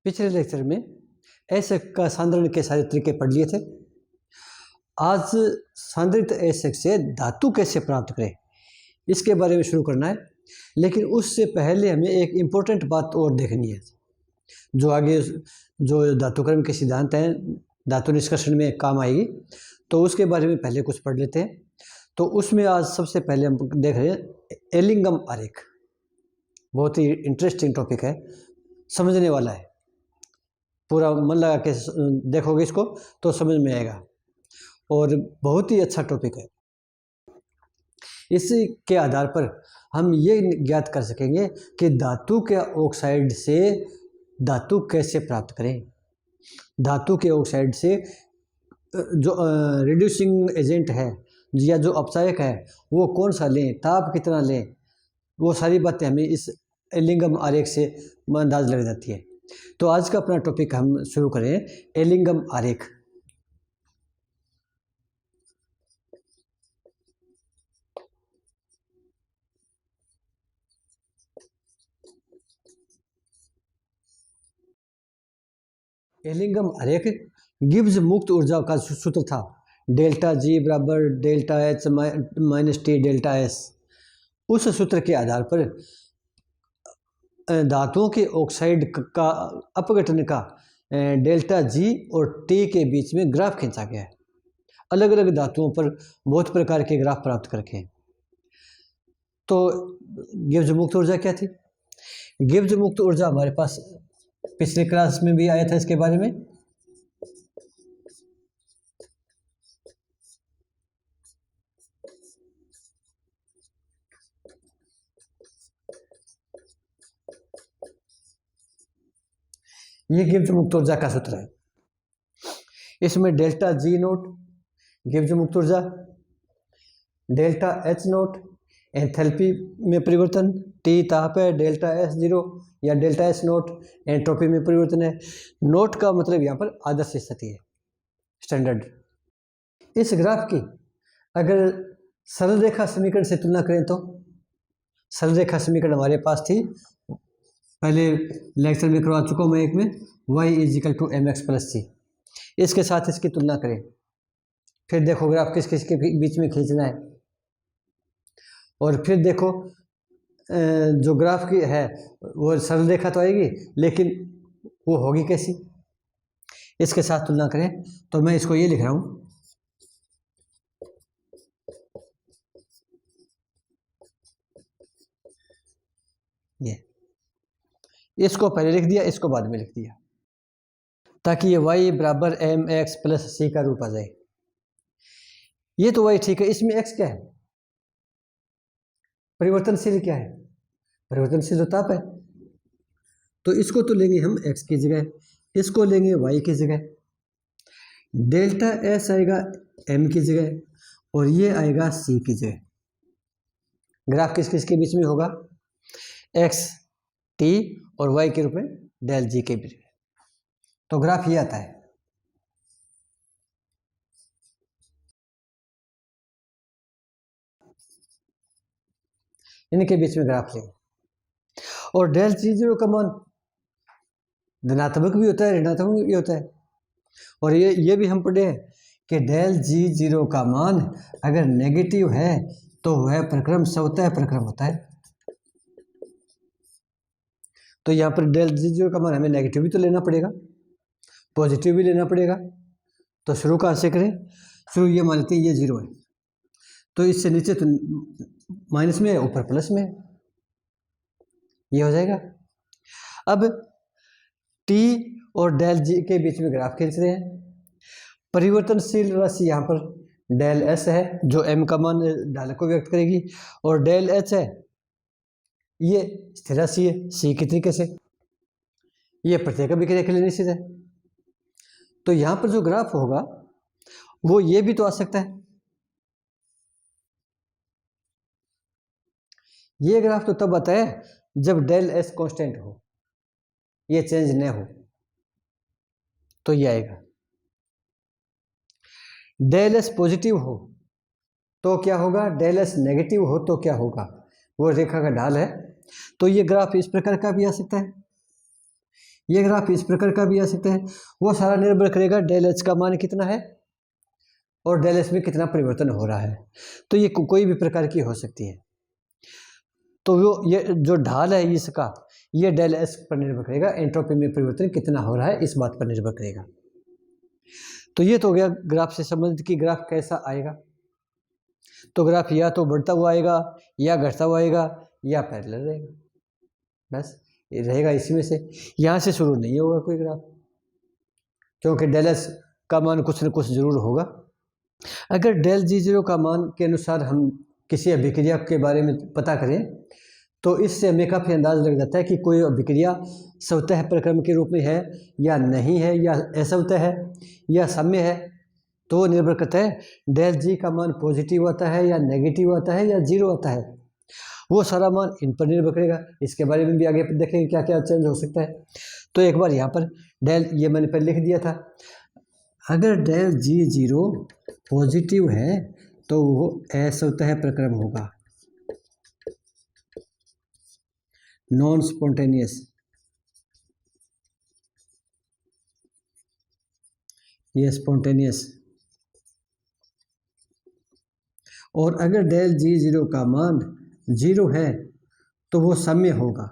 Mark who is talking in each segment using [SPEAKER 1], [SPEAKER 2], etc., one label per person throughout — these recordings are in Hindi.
[SPEAKER 1] पिछले लेक्चर में एसिड का सांद्रण के सारे तरीके पढ़ लिए थे। आज सांद्रित एसिड से धातु कैसे प्राप्त करें इसके बारे में शुरू करना है, लेकिन उससे पहले हमें एक इम्पोर्टेंट बात और देखनी है जो आगे जो धातुक्रम के सिद्धांत हैं धातु निष्कर्षण में काम आएगी, तो उसके बारे में पहले कुछ पढ़ लेते हैं। तो उसमें आज सबसे पहले हम देख रहे हैं एलिंगम आरेख। बहुत ही इंटरेस्टिंग टॉपिक है, समझने वाला है, पूरा मन लगा के देखोगे इसको तो समझ में आएगा और बहुत ही अच्छा टॉपिक है। इसी के आधार पर हम ये ज्ञात कर सकेंगे कि धातु के ऑक्साइड से धातु कैसे प्राप्त करें। धातु के ऑक्साइड से जो रिड्यूसिंग एजेंट है या जो अपचायक है वो कौन सा लें, ताप कितना लें, वो सारी बातें हमें इस एलिंगम आरेख से अंदाज लग जाती है। तो आज का अपना टॉपिक हम शुरू करें एलिंगम आरेख। एलिंगम आरेख गिब्स मुक्त ऊर्जा का सूत्र था, डेल्टा जी बराबर delta H minus T delta S. उस सूत्र के आधार पर धातुओं के ऑक्साइड का अपघटन का डेल्टा जी और टी के बीच में ग्राफ खींचा गया है। अलग अलग धातुओं पर बहुत प्रकार के ग्राफ प्राप्त करके। तो गिब्स मुक्त ऊर्जा क्या थी? गिब्स मुक्त ऊर्जा हमारे पास पिछले क्लास में भी आया था इसके बारे में। ये गिब्स मुक्त ऊर्जा का सूत्र है। इसमें डेल्टा जी नोट गिब्स मुक्त ऊर्जा, डेल्टा एच नोट एंथैल्पी में परिवर्तन, टी ताप है, डेल्टा एस जीरो या डेल्टा एस नोट एंट्रोपी में परिवर्तन है। नोट का मतलब यहाँ पर आदर्श स्थिति है, स्टैंडर्ड। इस ग्राफ की अगर सरल रेखा समीकरण से तुलना करें तो सरल रेखा समीकरण हमारे पास थी, पहले लेक्चर में करवा चुका हूँ मैं एक में, y is equal to m x plus c. इसके साथ इसकी तुलना करें, फिर देखो ग्राफ किस किस के बीच में खींचना है, और फिर देखो जो ग्राफ की है वो सरल रेखा तो आएगी लेकिन वो होगी कैसी, इसके साथ तुलना करें। तो मैं इसको ये लिख रहा हूँ, ये इसको पहले लिख दिया, इसको बाद में लिख दिया, ताकि ये y बराबर एम एक्स प्लस सी का रूप आ जाए। ये तो y ठीक है, इसमें x क्या है? परिवर्तनशील क्या है? परिवर्तनशील जो ताप है। तो इसको तो लेंगे हम x की जगह, इसको लेंगे y की जगह, डेल्टा एस आएगा m की जगह और ये आएगा c की जगह। ग्राफ किस किस के बीच में होगा? x t और y के रूप में डेल जी के बीच में। तो ग्राफ ये आता है। इनके बीच में ग्राफ लेंगे और डेल जी जीरो का मान धनात्मक भी होता है ऋणात्मक भी होता है। और ये भी हम पढ़े हैं कि डेल जी जीरो का मान अगर नेगेटिव है तो वह प्रक्रम स्वतः प्रक्रम होता है। तो यहाँ पर डेल जी जीरो का मान हमें नेगेटिव भी तो लेना पड़ेगा, पॉजिटिव भी लेना पड़ेगा। तो शुरू कहाँ से करें? शुरू ये मान लेते हैं ये जीरो है, तो इससे नीचे तो माइनस में है, ऊपर प्लस में है, ये हो जाएगा। अब टी और डेल जी के बीच में ग्राफ खींच रहे हैं। परिवर्तनशील राशि यहाँ पर डेल एस है जो एम का मान डाल को व्यक्त करेगी, और डेल एच है ये स्थिर राशि है सी के तरीके से, ये प्रत्येक अभिक्रिया के लिए निश्चित है। तो यहाँ पर जो ग्राफ होगा वो ये भी तो आ सकता है। ये ग्राफ तो तब आता है जब डेल एस कांस्टेंट हो, ये चेंज न हो, तो ये आएगा। डेल एस पॉजिटिव हो तो क्या होगा, डेल एस नेगेटिव हो तो क्या होगा, वो रेखा का ढाल है। तो ये ग्राफ इस प्रकार का भी आ सकता है, ये ग्राफ इस प्रकार का भी आ सकता है। वो सारा निर्भर करेगा डेल एच का मान कितना है और डेल एच में कितना परिवर्तन हो रहा है। तो ये कोई भी प्रकार की हो सकती है। तो वो ये जो ढाल है इसका, ये डेल एच पर निर्भर करेगा, एंट्रोपी में परिवर्तन कितना हो रहा है इस बात पर निर्भर करेगा। तो ये तो हो गया ग्राफ से संबंधित कि ग्राफ कैसा आएगा। तो ग्राफ या तो बढ़ता हुआ आएगा या घटता हुआ आएगा या पैरेलल रहेगा, बस ये रहेगा इसी में से। यहाँ से शुरू नहीं होगा कोई ग्राफ, क्योंकि डेल एच का मान कुछ न कुछ जरूर होगा। अगर डेल जी जीरो का मान के अनुसार हम किसी अभिक्रिया के बारे में पता करें तो इससे हमें काफ़ी अंदाज़ लग जाता है कि कोई अभिक्रिया स्वतः प्रक्रम के रूप में है या नहीं है, या असवतः है या साम्य है। तो वो निर्भर करता है डेल जी का मान पॉजिटिव आता है या नेगेटिव आता है या जीरो आता है। वो सारा मान इन पर निर्भर करेगा। इसके बारे में भी आगे देखेंगे क्या क्या चेंज हो सकता है। तो एक बार यहाँ पर डेल, ये मैंने पहले लिख दिया था, अगर डेल जी जीरो पॉजिटिव है तो वो असवतः प्रक्रम होगा, नॉन स्पॉन्टेनियस। ये स्पॉन्टेनियस। और अगर डेल जी जीरो का मान जीरो है तो वो साम्य होगा,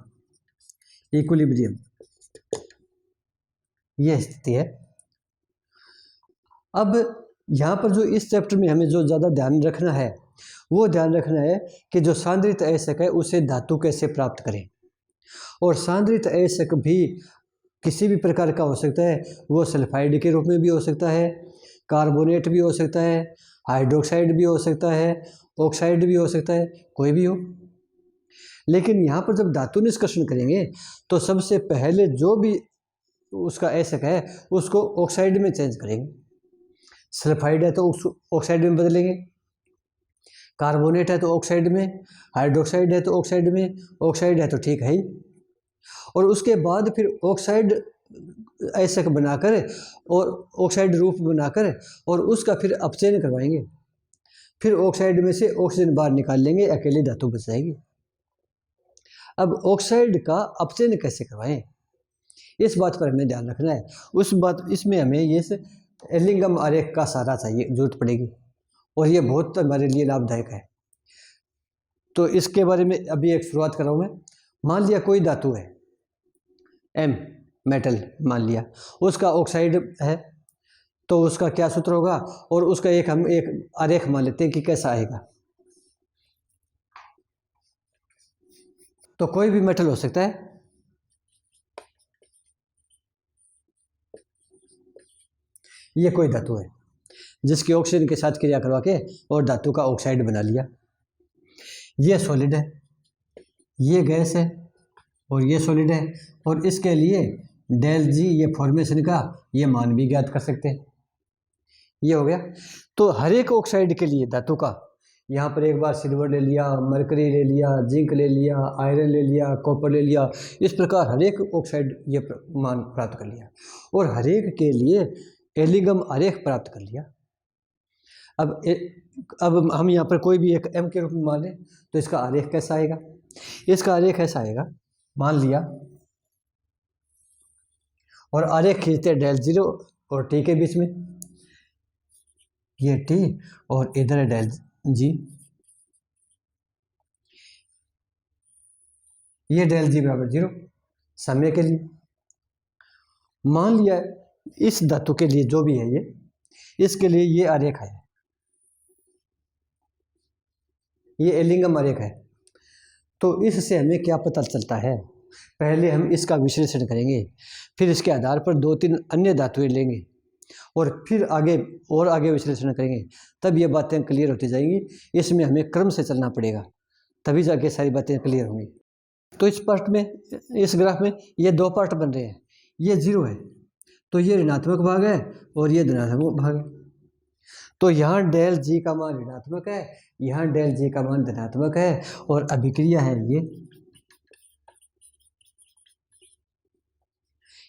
[SPEAKER 1] इक्विलिब्रियम। यह स्थिति है। अब यहाँ पर जो इस चैप्टर में हमें जो ज़्यादा ध्यान रखना है वो ध्यान रखना है कि जो सांद्रित अयस्क है उसे धातु कैसे प्राप्त करें। और सांद्रित अयस्क भी किसी भी प्रकार का हो सकता है, वो सल्फाइड के रूप में भी हो सकता है, कार्बोनेट भी हो सकता है, हाइड्रोक्साइड भी हो सकता है, ऑक्साइड भी हो सकता है, कोई भी हो। लेकिन यहाँ पर जब धातु निष्कर्षण करेंगे तो सबसे पहले जो भी उसका अयस्क है उसको ऑक्साइड में चेंज करेंगे। सल्फाइड है तो ऑक्साइड में बदलेंगे, कार्बोनेट है तो ऑक्साइड में, हाइड्रोक्साइड है तो ऑक्साइड में, ऑक्साइड है तो ठीक है ही। और उसके बाद फिर ऑक्साइड अयस्क बनाकर और ऑक्साइड रूप बनाकर और उसका फिर अपचयन करवाएंगे। फिर ऑक्साइड में से ऑक्सीजन बाहर निकाल लेंगे, अकेली धातु बच जाएगी। अब ऑक्साइड का अपचयन कैसे करवाएं, इस बात पर हमें ध्यान रखना है। इसमें हमें ये एलिंगम आरेख का सहारा चाहिए, जरूरत पड़ेगी, और ये बहुत हमारे लिए लाभदायक है। तो इसके बारे में अभी एक शुरुआत कर रहा हूँ मैं। मान लिया कोई धातु है, एम मेटल मान लिया, उसका ऑक्साइड है, तो उसका क्या सूत्र होगा, और उसका हम एक आरेख मान लेते हैं कि कैसा आएगा। तो कोई भी मेटल हो सकता है, ये कोई धातु है जिसकी ऑक्सीजन के साथ क्रिया करवा के और धातु का ऑक्साइड बना लिया। ये सॉलिड है, ये गैस है और ये सॉलिड है, और इसके लिए डेल जी ये फॉर्मेशन का ये मान भी ज्ञात कर सकते हैं। ये हो गया। तो हर एक ऑक्साइड के लिए धातु का, यहाँ पर एक बार सिल्वर ले लिया, मरकरी ले लिया, जिंक ले लिया, आयरन ले लिया, कॉपर ले लिया, इस प्रकार हर एक ऑक्साइड ये मान प्राप्त कर लिया और हर एक के लिए एलिगम आरेख प्राप्त कर लिया। अब हम यहाँ पर कोई भी एक एम के रूप में मान लें तो इसका आरेख कैसा आएगा। इसका आरेख ऐसा आएगा, मान लिया, और आरेख खींचते डेल जीरो और टी के बीच में, ये टी और इधर है डेल जी, ये डेल जी बराबर जीरो समय के लिए। मान लिया इस धातु के लिए जो भी है ये, इसके लिए ये आरेख है, ये एलिंगम आरेख है। तो इससे हमें क्या पता चलता है, पहले हम इसका विश्लेषण करेंगे, फिर इसके आधार पर 2-3 अन्य धातुएं लेंगे और फिर आगे विश्लेषण करेंगे, तब ये बातें क्लियर होती जाएंगी। इसमें हमें क्रम से चलना पड़ेगा, तभी जाके सारी बातें क्लियर होंगी। तो इस पार्ट में, इस ग्राफ में ये 2 पार्ट बन रहे हैं। ये जीरो है तो ये ऋणात्मक भाग है और ये धनात्मक भाग है। तो यहाँ डेल जी का मान ऋणात्मक है, यहाँ डेल जी का मान धनात्मक है, और अभिक्रिया है ये,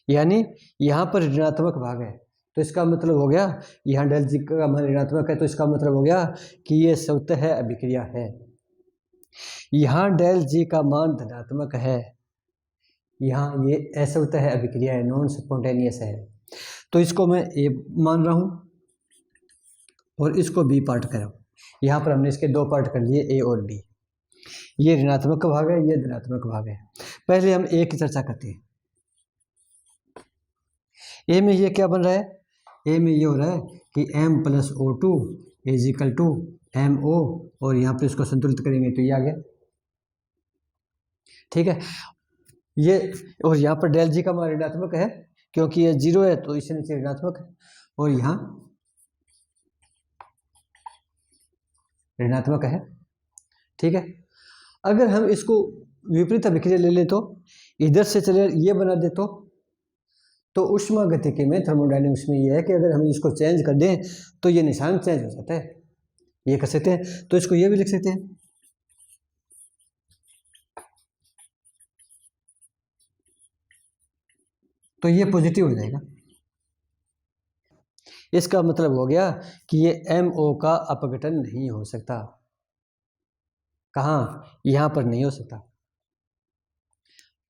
[SPEAKER 1] यानी यहाँ पर ऋणात्मक भाग है। तो इसका मतलब हो गया, यहाँ डेल जी का मान ऋणात्मक है तो इसका मतलब हो गया कि ये स्वतः अभिक्रिया है। यहाँ डेल जी का मान धनात्मक है, यहाँ ये असवतः है, अभिक्रिया है, नॉन स्पॉन्टेनियस है। तो इसको मैं ए मान रहा हूँ और इसको बी पार्ट कर रहा हूँ। यहाँ पर हमने इसके दो पार्ट कर लिए, ए और बी। ये ऋणात्मक भाग है, ये धनात्मक भाग है। पहले हम ए की चर्चा करते हैं। ए में ये क्या बन रहा है? ए में ये हो रहा है कि m + O2 = MO, और यहाँ पर इसको संतुलित करेंगे तो ये आ गया, ठीक है। ये और यहाँ पर डेल जी का मान ऋणात्मक है क्योंकि ये 0 है, तो इससे नीचे ऋणात्मक है, और यहाँ ऋणात्मक है, ठीक है। अगर हम इसको विपरीत अभिक्रिया ले लें तो इधर से चले ये बना दे तो ऊष्मागतिकी में, थर्मोडायनेमिक्स में ये है कि अगर हम इसको चेंज कर दें तो ये निशान चेंज हो जाता है, ये कर सकते हैं। तो इसको ये भी लिख सकते हैं, तो ये पॉजिटिव हो जाएगा। इसका मतलब हो गया कि ये MO का अपघटन नहीं हो सकता। कहाँ? यहाँ पर नहीं हो सकता।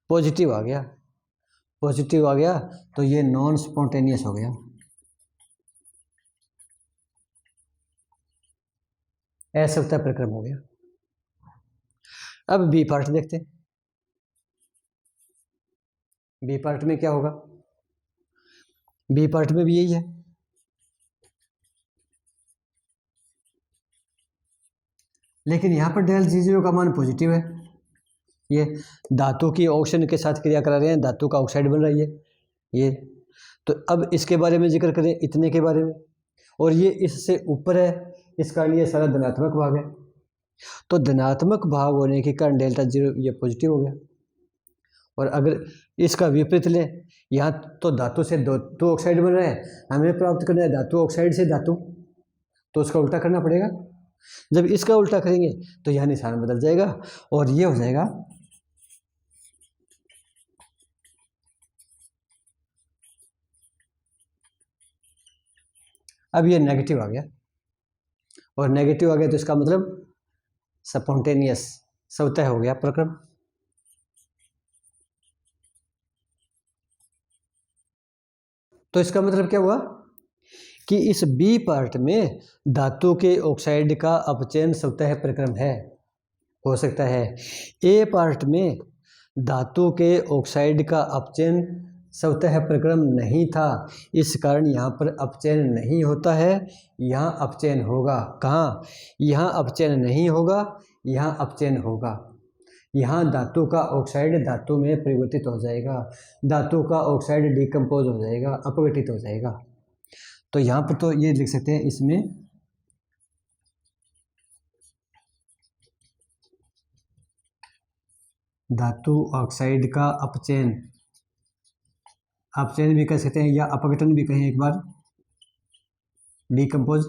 [SPEAKER 1] पॉजिटिव आ गया, पॉजिटिव आ गया तो ये नॉन स्पॉन्टेनियस हो गया। असवतः प्रक्रम हो गया। अब बी पार्ट देखते हैं। बी पार्ट में क्या होगा? बी पार्ट में भी यही है, लेकिन यहाँ पर डेल G0 का मान पॉजिटिव है। ये धातु की ऑक्सीजन के साथ क्रिया करा रहे हैं, धातु का ऑक्साइड बन रही है ये। तो अब इसके बारे में जिक्र करें, इतने के बारे में, और ये इससे ऊपर है, इस कारण ये सारा धनात्मक भाग है। तो धनात्मक भाग होने के कारण ΔG0 ये पॉजिटिव हो गया। और अगर इसका विपरीत लें, यहाँ तो धातु से धातु ऑक्साइड बन रहा है, हमें प्राप्त करना है धातु ऑक्साइड से धातु, तो उसका उल्टा करना पड़ेगा। जब इसका उल्टा करेंगे तो यह निशान बदल जाएगा और ये हो जाएगा अब ये नेगेटिव आ गया, और नेगेटिव आ गया तो इसका मतलब स्पॉन्टेनियस, स्वतः हो गया प्रक्रम। तो इसका मतलब क्या हुआ कि इस बी पार्ट में धातु के ऑक्साइड का अपचयन स्वतः प्रक्रम है, हो सकता है। ए पार्ट में धातु के ऑक्साइड का अपचयन स्वतः प्रक्रम नहीं था, इस कारण यहाँ पर अपचयन नहीं होता है। यहाँ अपचयन होगा, कहाँ? यहाँ अपचयन नहीं होगा, यहाँ अपचयन होगा। यहाँ धातु का ऑक्साइड धातु में परिवर्तित हो जाएगा, धातु का ऑक्साइड डिकम्पोज हो जाएगा, अपघटित हो जाएगा। तो यहाँ पर तो ये लिख सकते हैं, इसमें धातु ऑक्साइड का अपचयन, अपचयन भी कह सकते हैं या अपघटन भी कहें एक बार, डिकम्पोज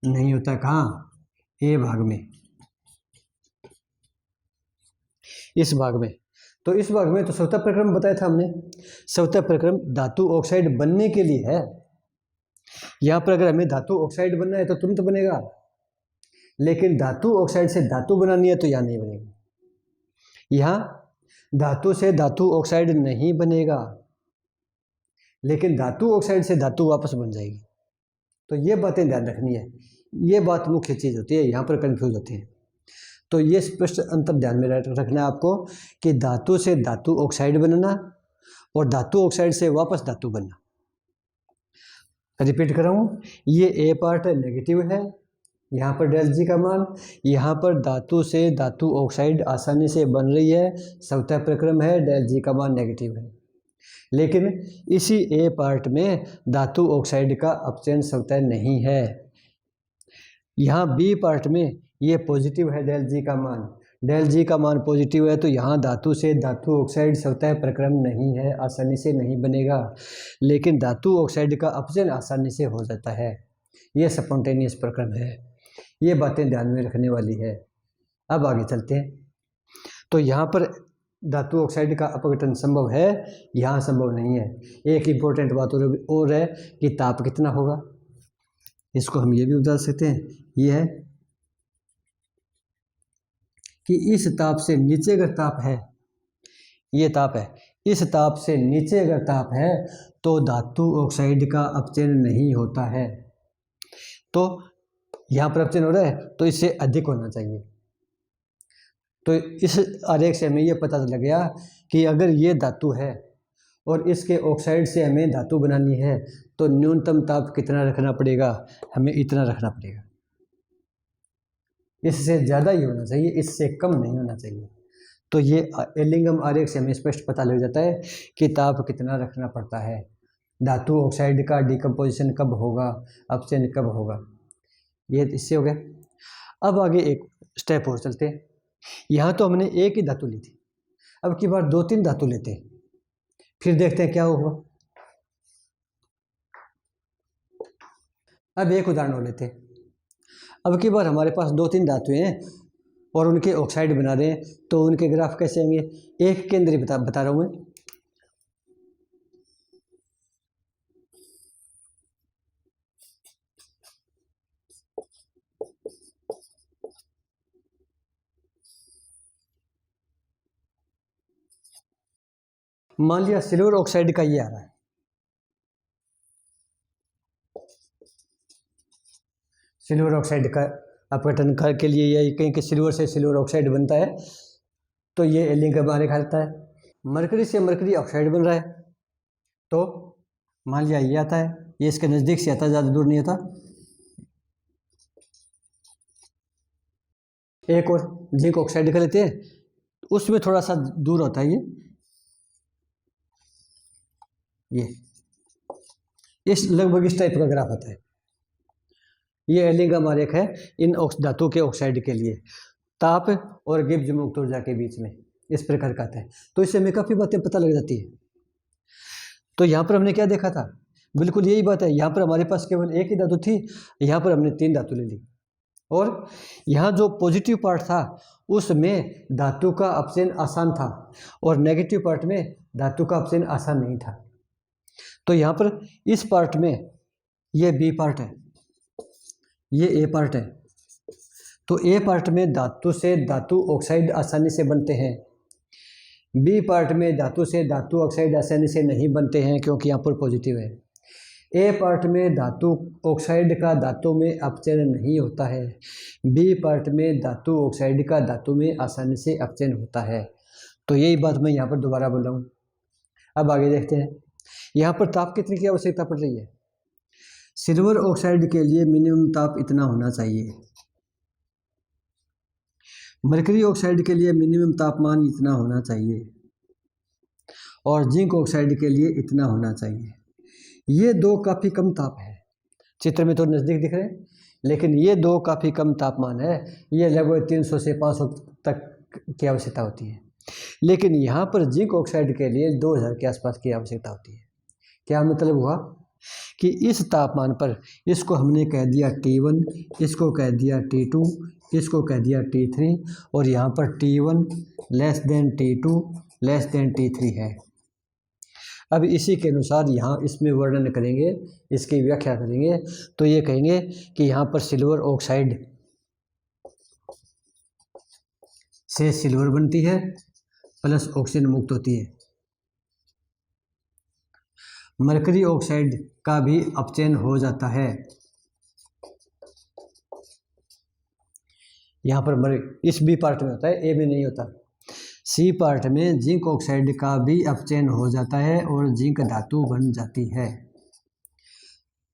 [SPEAKER 1] नहीं होता। कहाँ? ए भाग में, इस भाग में। तो इस भाग में तो स्वतः प्रक्रम बताया था हमने। स्वतः प्रक्रम धातु ऑक्साइड बनने के लिए है। यहाँ पर अगर हमें धातु ऑक्साइड बनना है तो तुरंत बनेगा, लेकिन धातु ऑक्साइड से धातु बनानी है तो यहाँ नहीं बनेगा। यहाँ धातु से धातु ऑक्साइड नहीं बनेगा, लेकिन धातु ऑक्साइड से धातु वापस बन जाएगी। तो ये बातें ध्यान रखनी है, ये बात मुख्य चीज़ होती है, यहाँ पर कन्फ्यूज होते हैं। तो ये स्पष्ट अंतर ध्यान में रखना है आपको कि धातु से धातु ऑक्साइड बनना और धातु ऑक्साइड से वापस धातु बनना। रिपीट कर रहा हूँ, ये ए पार्ट नेगेटिव है, यहाँ पर डेल जी का मान, यहाँ पर धातु से धातु ऑक्साइड आसानी से बन रही है, स्वतः प्रक्रम है, डेल जी का मान नेगेटिव है। लेकिन इसी ए पार्ट में धातु ऑक्साइड का अपचयन स्वतः नहीं है। यहाँ बी पार्ट में ये पॉजिटिव है, डेल जी का मान, डेल जी का मान पॉजिटिव है, तो यहाँ धातु से धातु ऑक्साइड स्वतः प्रक्रम नहीं है, आसानी से नहीं बनेगा। लेकिन धातु ऑक्साइड का अपचयन आसानी से हो जाता है, ये स्पॉन्टेनियस प्रक्रम है। ये बातें ध्यान में रखने वाली है। अब आगे चलते हैं। तो यहाँ पर धातु ऑक्साइड का अपघटन संभव है, यहाँ संभव नहीं है। एक इम्पोर्टेंट बात और है कि ताप कितना होगा, इसको हम ये भी बता सकते हैं। ये है कि इस ताप से नीचे अगर ताप है, ये ताप है, इस ताप से नीचे अगर ताप है तो धातु ऑक्साइड का अपचयन नहीं होता है। तो यहाँ पर अपचयन हो रहा है तो इससे अधिक होना चाहिए। तो इस आरेख से हमें ये पता लग गया कि अगर ये धातु है और इसके ऑक्साइड से हमें धातु बनानी है तो न्यूनतम ताप कितना रखना पड़ेगा, हमें इतना रखना पड़ेगा। इससे ज़्यादा ही होना चाहिए, इससे कम नहीं होना चाहिए। तो ये एलिंगम आरेख से हमें स्पष्ट पता लग जाता है कि ताप कितना रखना पड़ता है, धातु ऑक्साइड का डिकम्पोजिशन कब होगा, अपचयन कब होगा। ये इससे हो गया। अब आगे एक स्टेप और चलते हैं। यहाँ तो हमने एक ही धातु ली थी, अब की बार 2-3 धातु लेते हैं, फिर देखते हैं क्या होगा। अब एक उदाहरण और लेते हैं। अब की बार हमारे पास 2-3 धातुएं हैं और उनके ऑक्साइड बना रहे हैं, तो उनके ग्राफ कैसे आएंगे, एक केंद्रीय बता रहा हूँ मैं। मान लिया सिल्वर ऑक्साइड का ये आ रहा है, सिल्वर ऑक्साइड का अपघटन के लिए या कहीं के सिल्वर से सिल्वर ऑक्साइड बनता है, तो ये एलिंगम आरेख आता है। मरकरी से मरकरी ऑक्साइड बन रहा है, तो मान लिया ये आता है, ये इसके नज़दीक से आता है, ज़्यादा दूर नहीं आता। एक और जिंक ऑक्साइड का लेते हैं, उसमें थोड़ा सा दूर होता है ये इस लगभग इस टाइप का ग्राफ आता है। ये एलिंगम आरेख है इन धातु के ऑक्साइड के लिए, ताप और गिब्स मुक्त ऊर्जा के बीच में इस प्रकार का आता है। तो इससे हमें काफ़ी बातें पता लग जाती है। तो यहाँ पर हमने क्या देखा था, बिल्कुल यही बात है। यहाँ पर हमारे पास केवल एक ही धातु थी, यहाँ पर हमने 3 धातु ले ली, और यहाँ जो पॉजिटिव पार्ट था उसमें धातु का अपचयन आसान था और नेगेटिव पार्ट में धातु का अपचयन आसान नहीं था। तो यहाँ पर इस पार्ट में ये बी पार्ट है, ये ए पार्ट है। तो ए पार्ट में धातु से धातु ऑक्साइड आसानी से बनते हैं, बी पार्ट में धातु से धातु ऑक्साइड आसानी से नहीं बनते हैं क्योंकि यहाँ पर पॉजिटिव है। ए पार्ट में धातु ऑक्साइड का धातु में अपचयन नहीं होता है, बी पार्ट में धातु ऑक्साइड का धातु में आसानी से अपचयन होता है। तो यही बात मैं यहाँ पर दोबारा बोल रहा हूँ। अब आगे देखते हैं, यहाँ पर ताप कितने की आवश्यकता पड़ रही है। सिल्वर ऑक्साइड के लिए मिनिमम ताप इतना होना चाहिए, मरकरी ऑक्साइड के लिए मिनिमम तापमान इतना होना चाहिए, और जिंक ऑक्साइड के लिए इतना होना चाहिए। ये दो काफ़ी कम ताप है, चित्र में तो नज़दीक दिख रहे हैं, लेकिन ये दो काफ़ी कम तापमान है। ये लगभग 300 से 500 तक की आवश्यकता होती है, लेकिन यहाँ पर जिंक ऑक्साइड के लिए 2000 के आसपास की आवश्यकता होती है। क्या मतलब हुआ कि इस तापमान पर इसको हमने कह दिया T1, इसको कह दिया T2, इसको कह दिया T3, और यहाँ पर T1 less than T2 less than T3 है। अब इसी के अनुसार यहाँ इसमें वर्णन करेंगे, इसकी व्याख्या करेंगे, तो ये कहेंगे कि यहाँ पर सिल्वर ऑक्साइड से सिल्वर बनती है प्लस ऑक्सीजन मुक्त होती है। मरकरी ऑक्साइड का भी अपचयन हो जाता है, यहाँ पर इस बी पार्ट में होता है, ए में नहीं होता। सी पार्ट में जिंक ऑक्साइड का भी अपचयन हो जाता है और जिंक धातु बन जाती है।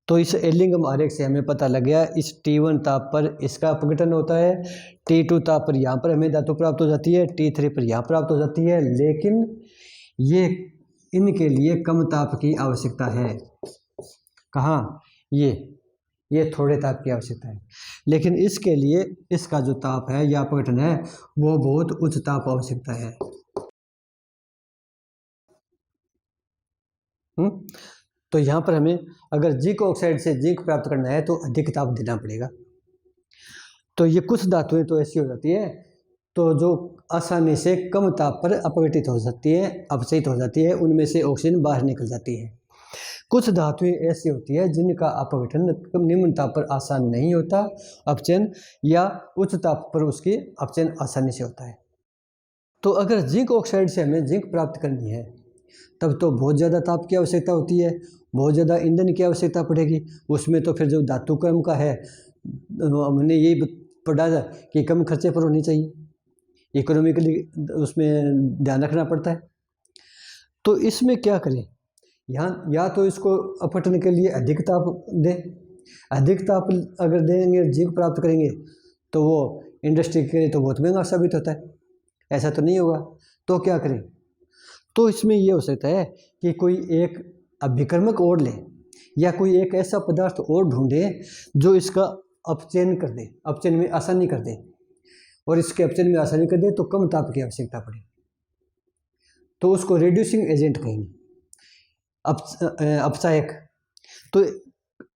[SPEAKER 1] तो इस एलिंगम आरेख से हमें पता लग गया, इस T1 ताप पर इसका अपघटन होता है, T2 ताप पर यहाँ पर हमें धातु प्राप्त हो जाती है, T3 पर यहाँ प्राप्त हो जाती है, लेकिन ये इनके लिए कम ताप की आवश्यकता है। कहाँ, ये थोड़े ताप की आवश्यकता है, लेकिन इसके लिए इसका जो ताप है या अपघटन है वो बहुत उच्च ताप आवश्यकता है। तो यहाँ पर हमें अगर जिंक ऑक्साइड से जिंक प्राप्त करना है तो अधिक ताप देना पड़ेगा। तो ये कुछ धातुएं तो ऐसी हो जाती है तो जो आसानी से कम ताप पर अपघटित हो सकती है, अपचयित हो जाती है, उनमें से ऑक्सीजन बाहर निकल जाती है। कुछ धातुएं ऐसी होती है जिनका अपघटन निम्न ताप पर आसान नहीं होता अपचयन, या उच्च ताप पर उसकी अपचयन आसानी से होता है। तो अगर जिंक ऑक्साइड से हमें जिंक प्राप्त करनी है तब तो बहुत ज़्यादा ताप की आवश्यकता होती है, बहुत ज़्यादा ईंधन की आवश्यकता पड़ेगी। उसमें तो फिर जो धातु क्रम का है हमने यही पढ़ा कि कम खर्चे पर होनी चाहिए, इकोनॉमिकली उसमें ध्यान रखना पड़ता है। तो इसमें क्या करें, यहाँ या तो इसको अपघटन के लिए अधिक ताप दें, अधिक ताप अगर देंगे जिंक प्राप्त करेंगे तो वो इंडस्ट्री के लिए तो बहुत महंगा साबित होता है, ऐसा तो नहीं होगा। तो क्या करें, तो इसमें ये हो सकता है कि कोई एक अभिकर्मक और लें या कोई एक ऐसा पदार्थ और ढूंढें जो इसका अपचयन कर दे, अपचयन में आसानी कर दे, और इसके अपचयन में आसानी कर दे तो कम ताप की आवश्यकता पड़े, तो उसको रिड्यूसिंग एजेंट कहेंगे, अपचायक। तो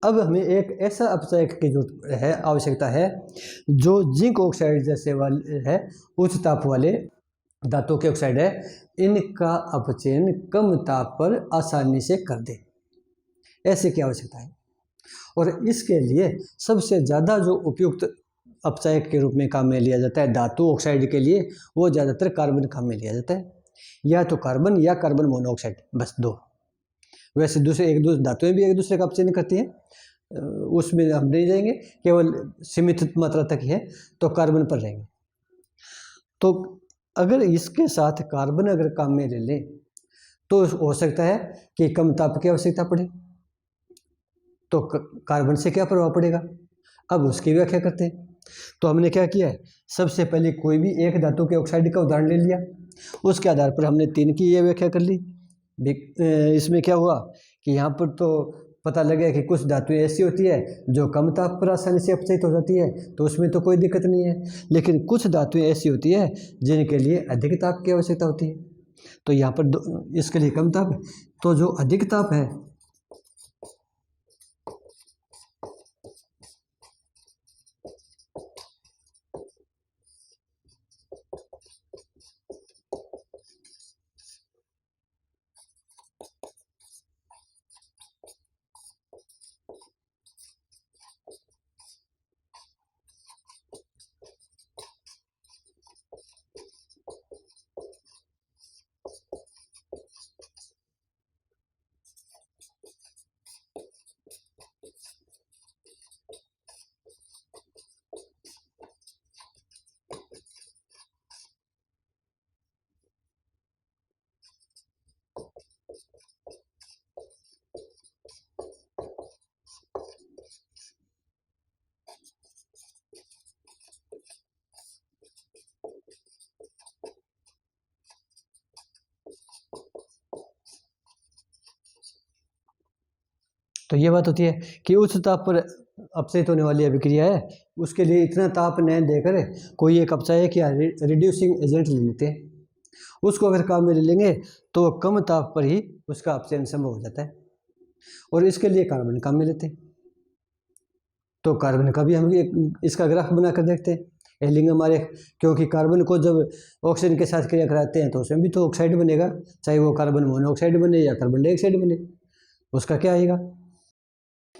[SPEAKER 1] अब हमें एक ऐसा अपचायक की जरूरत है, आवश्यकता है जो जिंक ऑक्साइड जैसे वाले है, उच्च ताप वाले धातु के ऑक्साइड है, इनका अपचयन कम ताप पर आसानी से कर दे, ऐसे की आवश्यकता है। और इसके लिए सबसे ज़्यादा जो उपयुक्त अपचायक के रूप में काम में लिया जाता है धातु ऑक्साइड के लिए, वो ज़्यादातर कार्बन काम में लिया जाता है, या तो कार्बन या कार्बन मोनोऑक्साइड, बस दो। वैसे दूसरे एक दूसरे धातुएं भी एक दूसरे का अपचयन करती हैं, उसमें हम नहीं जाएंगे, केवल सीमित मात्रा तक ही है, तो कार्बन पर रहेंगे। तो अगर इसके साथ कार्बन अगर काम में ले लें तो हो सकता है कि कम ताप की आवश्यकता पड़े, तो कार्बन से क्या प्रभाव पड़ेगा, अब उसकी व्याख्या करते हैं। तो हमने क्या किया है, सबसे पहले कोई भी एक धातु के ऑक्साइड का उदाहरण ले लिया, उसके आधार पर हमने 3 की ये व्याख्या कर ली। इसमें क्या हुआ कि यहाँ पर तो पता लगे कि कुछ धातुएं ऐसी होती है जो कम ताप पर आसानी से अपचयित हो जाती है, तो उसमें तो कोई दिक्कत नहीं है, लेकिन कुछ धातुएं ऐसी होती है जिनके लिए अधिक ताप की आवश्यकता होती है। तो यहाँ पर इसके लिए कम ताप है, तो जो अधिक ताप है तो ये बात होती है कि उच्च ताप पर अपचयित होने वाली अभिक्रिया है, उसके लिए इतना ताप न देकर कोई एक अपचायक या रिड्यूसिंग एजेंट ले लेते हैं, उसको अगर काम में ले लेंगे तो कम ताप पर ही उसका अपचयन संभव हो जाता है, और इसके लिए कार्बन काम में लेते हैं। तो कार्बन का भी हम इसका ग्राफ बनाकर देखते हैं, एलिंग हमारे, क्योंकि कार्बन को जब ऑक्सीजन के साथ क्रिया कराते हैं तो उसमें भी तो ऑक्साइड बनेगा, चाहे वो कार्बन मोनोऑक्साइड बने या कार्बन डाइऑक्साइड बने, उसका क्या आएगा।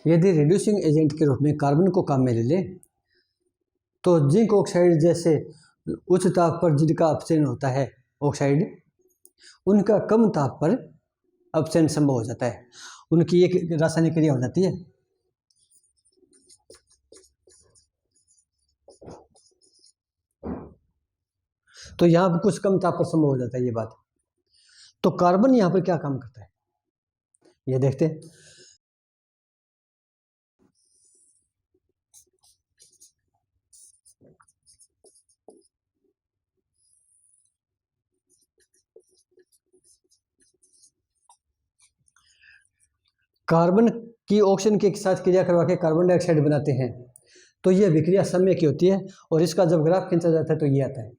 [SPEAKER 1] यदि रिड्यूसिंग एजेंट के रूप में कार्बन को काम में ले लें तो जिंक ऑक्साइड जैसे उच्च ताप पर जिनका अपचयन होता है ऑक्साइड, उनका कम ताप पर अपचयन संभव हो जाता है, उनकी एक रासायनिक क्रिया हो जाती है। तो यहाँ पर कुछ कम ताप पर संभव हो जाता है ये बात। तो कार्बन यहाँ पर क्या काम करता है ये देखते हैं। कार्बन की ऑक्सीजन के साथ क्रिया करवा के कार्बन डाइऑक्साइड बनाते हैं, तो यह विक्रिया समय की होती है, और इसका जब ग्राफ खींचा जाता है तो ये आता है,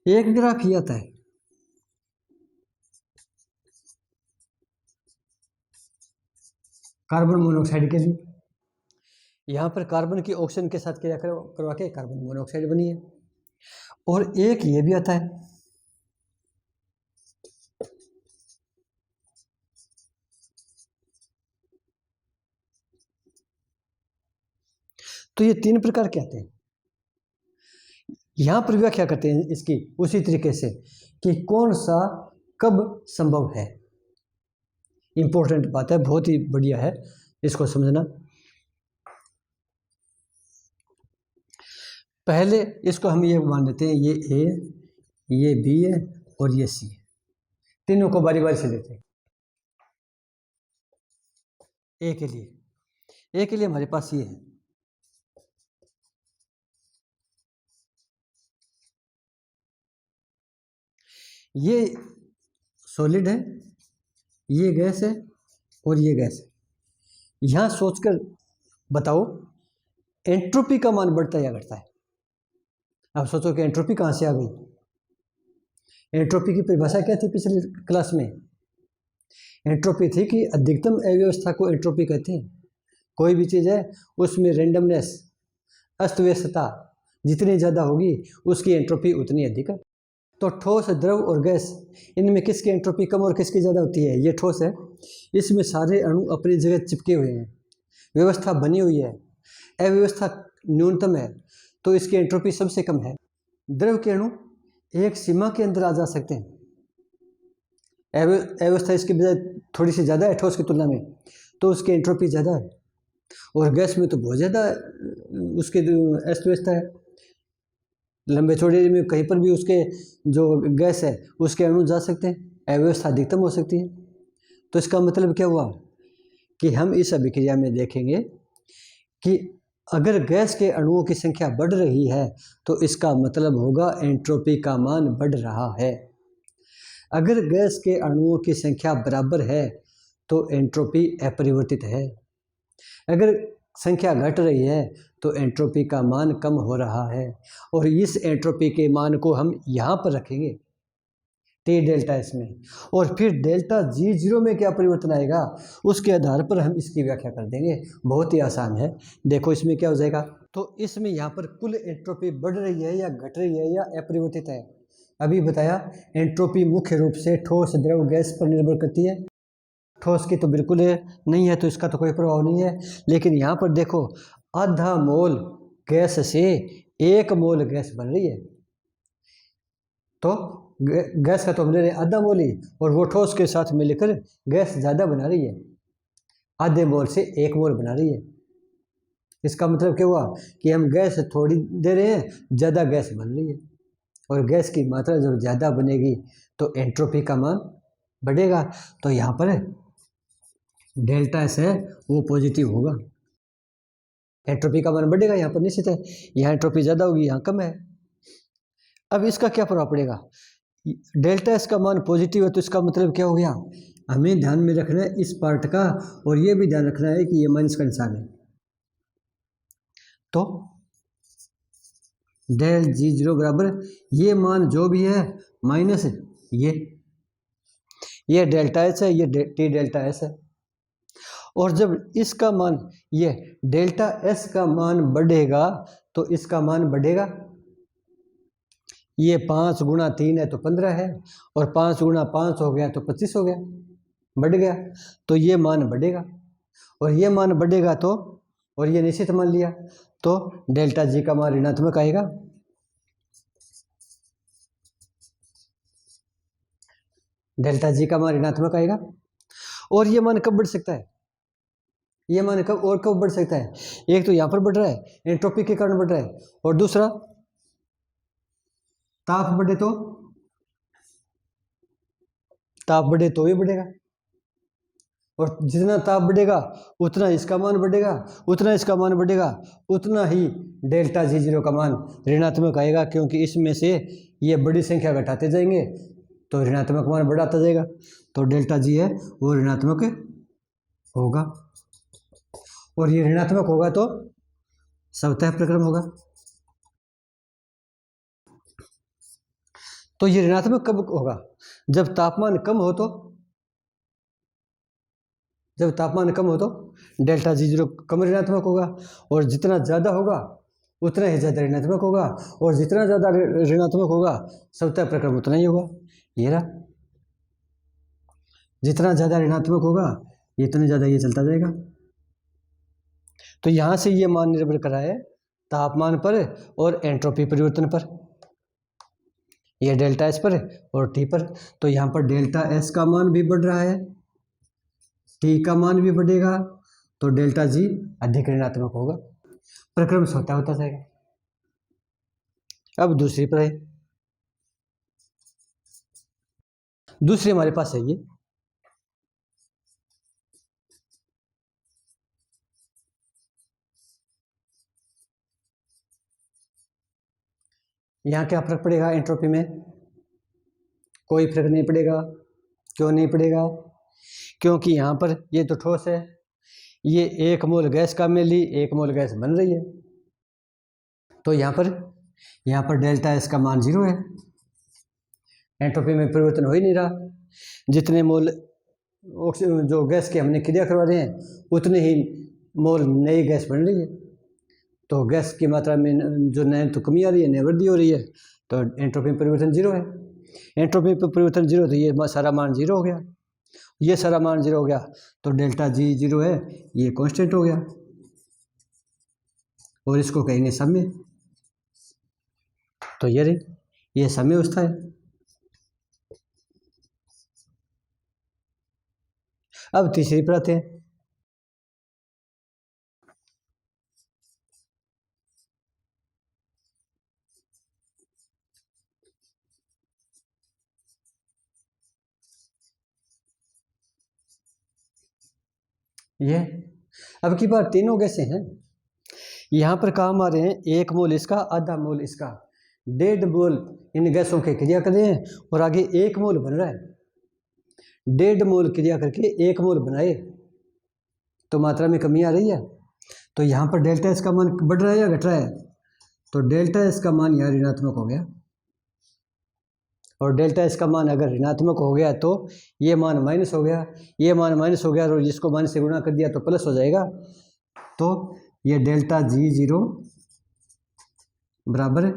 [SPEAKER 1] एक ग्राफ ये आता है। कार्बन मोनोऑक्साइड के लिए यहाँ पर कार्बन की ऑक्सीजन के साथ क्रिया करवा के कार्बन मोनोऑक्साइड बनी है, और एक ये भी आता है, तो ये 3 प्रकार के आते हैं। यहाँ पर व्याख्या करते हैं इसकी उसी तरीके से कि कौन सा कब संभव है। इंपॉर्टेंट बात है, बहुत ही बढ़िया है, इसको समझना। पहले इसको हम ये मान लेते हैं, ये ए, ये बी है और ये सी है। तीनों को बारी बारी से लेते हैं। ए के लिए हमारे पास ये है, ये सॉलिड है, ये गैस है और ये गैस है। यहां सोचकर बताओ एंट्रोपी का मान बढ़ता है या घटता है। अब सोचो कि एंट्रोपी कहां से आ गई। एंट्रोपी की परिभाषा क्या थी पिछली क्लास में? एंट्रोपी थी कि अधिकतम अव्यवस्था को एंट्रोपी कहते हैं। कोई भी चीज़ है उसमें रेंडमनेस, अस्त व्यस्तता जितनी ज़्यादा होगी उसकी एंट्रोपी उतनी अधिक है। तो ठोस, द्रव और गैस, इनमें किसकी एंट्रोपी कम और किसकी ज़्यादा होती है? ये ठोस है, इसमें सारे अणु अपनी जगह चिपके हुए हैं, व्यवस्था बनी हुई है, अव्यवस्था न्यूनतम है, तो इसकी एंट्रोपी सबसे कम है। द्रव के अणु एक सीमा के अंदर आ जा सकते हैं, अव्यवस्था इसके बजाय थोड़ी सी ज़्यादा है ठोस की तुलना में, तो उसकी एंट्रोपी ज़्यादा है। और गैस में तो बहुत ज़्यादा उसके अस्त व्यवस्था है, लंबे चौड़े में कहीं पर भी उसके जो गैस है उसके अणु जा सकते हैं, अव्यवस्था अधिकतम हो सकती है। तो इसका मतलब क्या हुआ कि हम इस अभिक्रिया में देखेंगे कि अगर गैस के अणुओं की संख्या बढ़ रही है तो इसका मतलब होगा एंट्रोपी का मान बढ़ रहा है। अगर गैस के अणुओं की संख्या बराबर है तो एंट्रोपी अपरिवर्तित है। अगर संख्या घट रही है तो एंट्रोपी का मान कम हो रहा है। और इस एंट्रोपी के मान को हम यहाँ पर रखेंगे टी डेल्टा एस में, और फिर डेल्टा जी जीरो में क्या परिवर्तन आएगा उसके आधार पर हम इसकी व्याख्या कर देंगे। बहुत ही आसान है। देखो इसमें क्या हो जाएगा, तो इसमें यहाँ पर कुल एंट्रोपी बढ़ रही है या घट रही है या अपरिवर्तित है। अभी बताया एंट्रोपी मुख्य रूप से ठोस, द्रव, गैस पर निर्भर करती है। ठोस की तो बिल्कुल नहीं है, तो इसका तो कोई प्रभाव नहीं है। लेकिन यहाँ पर देखो आधा मोल गैस से 1 मोल गैस बन रही है, तो गैस का तो हम ले रहे हैं आधा मोल ही, और वो ठोस के साथ मिलकर गैस ज़्यादा बना रही है, आधे मोल से 1 मोल बना रही है। इसका मतलब क्या हुआ कि हम गैस थोड़ी दे रहे हैं, ज़्यादा गैस बन रही है, और गैस की मात्रा जब ज़्यादा बनेगी तो एंट्रोपी का मान बढ़ेगा। तो यहाँ पर डेल्टा एस है वो पॉजिटिव होगा, एंट्रोपी का मान बढ़ेगा यहाँ पर निश्चित है। यहाँ एंट्रोपी ज़्यादा होगी, यहाँ कम है। अब इसका क्या प्रभाव पड़ेगा? डेल्टा एस का मान पॉजिटिव है तो इसका मतलब क्या हो गया, हमें ध्यान में रखना है इस पार्ट का, और ये भी ध्यान रखना है कि ये माइनस का निशान है। तो डेल जी जीरो बराबर ये मान जो भी है माइनस ये डेल्टा एस है, ये टी डेल्टा एस है। और जब इसका मान, ये डेल्टा एस का मान बढ़ेगा तो इसका मान बढ़ेगा। ये 5 गुणा 3 है तो 15 है, और 5 गुणा 5 हो गया तो 25 हो गया, बढ़ गया, तो ये मान बढ़ेगा। और ये मान बढ़ेगा तो, और ये निश्चित मान लिया, तो डेल्टा जी का मान ऋणात्मक आएगा। डेल्टा जी का मान ऋणात्मक आएगा। और ये मान कब बढ़ सकता है? ये मान कब और कब बढ़ सकता है? एक तो यहाँ पर बढ़ रहा है, एंट्रोपी के कारण बढ़ रहा है, और दूसरा ताप बढ़े तो, ताप बढ़े तो ये बढ़ेगा, और जितना ताप बढ़ेगा उतना इसका मान बढ़ेगा, उतना इसका मान बढ़ेगा, उतना ही डेल्टा जी जीरो का मान ऋणात्मक आएगा, क्योंकि इसमें से ये बड़ी संख्या घटाते जाएंगे तो ऋणात्मक मान बढ़ाता जाएगा। तो डेल्टा जी है वो ऋणात्मक होगा, और ये ऋणात्मक होगा तो स्वतः प्रक्रम होगा। तो ये ऋणात्मक कब होगा? जब तापमान कम हो तो, जब तापमान कम हो तो डेल्टा जी जीरो कम ऋणात्मक होगा, और जितना ज़्यादा होगा उतना ही ज़्यादा ऋणात्मक होगा, और जितना ज़्यादा ऋणात्मक होगा स्वतः प्रक्रम उतना ही होगा। ये रहा, जितना ज़्यादा ऋणात्मक होगा इतना ज़्यादा ये चलता जाएगा। तो यहाँ से ये मान निर्भर कर रहा है तापमान पर और एंट्रोपी परिवर्तन पर, ये डेल्टा एस पर और टी पर। तो यहाँ पर डेल्टा एस का मान भी बढ़ रहा है, टी का मान भी बढ़ेगा, तो डेल्टा जी अधिक ऋणात्मक होगा, प्रक्रम स्वतः होता जाएगा। अब दूसरी पर है, दूसरी हमारे पास है ये, यहाँ क्या फर्क पड़ेगा एंट्रोपी में? कोई फर्क नहीं पड़ेगा। क्यों नहीं पड़ेगा? क्योंकि यहाँ पर ये तो ठोस है, ये 1 मोल गैस का में ली 1 मोल गैस बन रही है, तो यहाँ पर डेल्टा एस का मान 0 है, एंट्रोपी में परिवर्तन हो ही नहीं रहा। जितने मोल जो गैस की हमने क्रिया करवा रहे हैं उतने ही मोल नई गैस बन रही है, तो गैस की मात्रा में जो न तो कमी आ रही है न वृद्धि हो रही है, तो एंट्रोपी में परिवर्तन 0 है। एंट्रोपी पर परिवर्तन 0, तो ये सारा मान 0 हो गया, ये सारा मान 0 हो गया, तो डेल्टा जी 0 है, ये कांस्टेंट हो गया, और इसको कहेंगे सम्य। तो ये सम्य अवस्था है। अब तीसरी पर आते हैं, ये अब की बार तीनों गैसें हैं, यहाँ पर काम आ रहे हैं 1 मोल इसका, आधा मोल इसका, 1.5 मोल इन गैसों के क्रिया कर रहे हैं और आगे 1 मोल बन रहा है। 1.5 मोल क्रिया करके 1 मोल बनाए, तो मात्रा में कमी आ रही है, तो यहाँ पर डेल्टा एस का मान बढ़ रहा है या घट रहा है? तो डेल्टा एस का मान यहाँ ऋणात्मक हो गया, और डेल्टा एस का मान अगर ऋणात्मक हो गया तो ये मान माइनस हो गया, ये मान माइनस हो गया, और जिसको माइनस से गुणा कर दिया तो प्लस हो जाएगा। तो ये डेल्टा जी 0 बराबर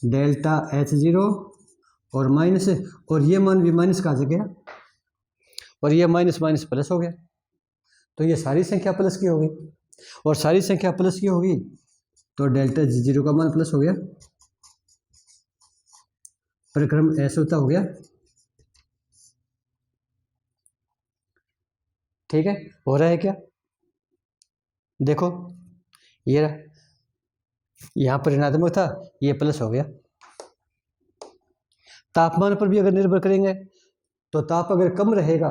[SPEAKER 1] डेल्टा एच 0 और माइनस, और ये मान भी माइनस का आ गया, और ये माइनस माइनस प्लस हो गया, तो ये सारी संख्या प्लस की होगी, और सारी संख्या प्लस की होगी तो डेल्टा जी 0 का मान प्लस हो गया, परिक्रम ऐसे होता हो गया। ठीक है, हो रहा है क्या? देखो ये रहा, यहाँ पर ऋणात्मक था, ये प्लस हो गया। तापमान पर भी अगर निर्भर करेंगे तो ताप अगर कम रहेगा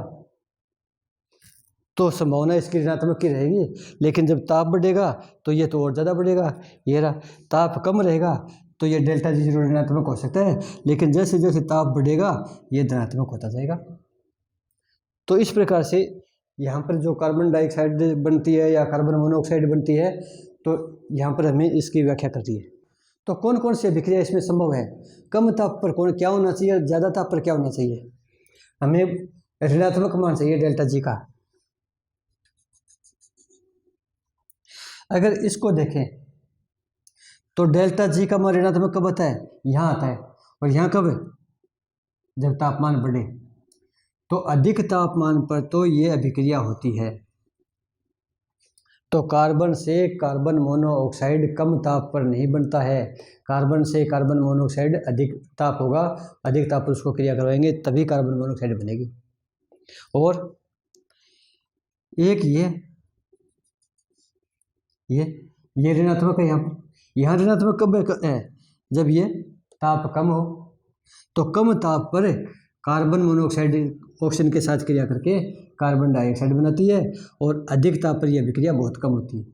[SPEAKER 1] तो संभावना इसकी ऋणात्मक की रहेगी, लेकिन जब ताप बढ़ेगा तो ये तो और ज़्यादा बढ़ेगा। ये रहा, ताप कम रहेगा तो ये डेल्टा जी 0 ऋणात्मक हो सकता है, लेकिन जैसे जैसे ताप बढ़ेगा ये धनात्मक होता जाएगा। तो इस प्रकार से यहाँ पर जो कार्बन डाइऑक्साइड बनती है या कार्बन मोनोऑक्साइड बनती है, तो यहाँ पर हमें इसकी व्याख्या करती है। तो कौन कौन सी अभिक्रिया इसमें संभव है? कम ताप पर कौन क्या होना चाहिए, ज़्यादा ताप पर क्या होना चाहिए? हमें ऋणात्मक मान चाहिए डेल्टा जी का। अगर इसको देखें तो डेल्टा जी का मान ऋणात्मक कब आता है? यहाँ आता है, और यहाँ कब? जब तापमान बढ़े। तो अधिक तापमान पर तो ये अभिक्रिया होती है, तो कार्बन से कार्बन मोनोऑक्साइड कम ताप पर नहीं बनता है, कार्बन से कार्बन मोनोऑक्साइड अधिक ताप होगा, अधिक ताप पर उसको क्रिया करवाएंगे तभी कार्बन मोनोऑक्साइड बनेगी। और एक ये ऋणात्मक है, यहाँ ऋणात्मक कब है? जब ये ताप कम हो। तो कम ताप पर कार्बन मोनोऑक्साइड ऑक्सीजन के साथ क्रिया करके कार्बन डाइऑक्साइड बनाती है, और अधिक ताप पर यह अभिक्रिया बहुत कम होती है।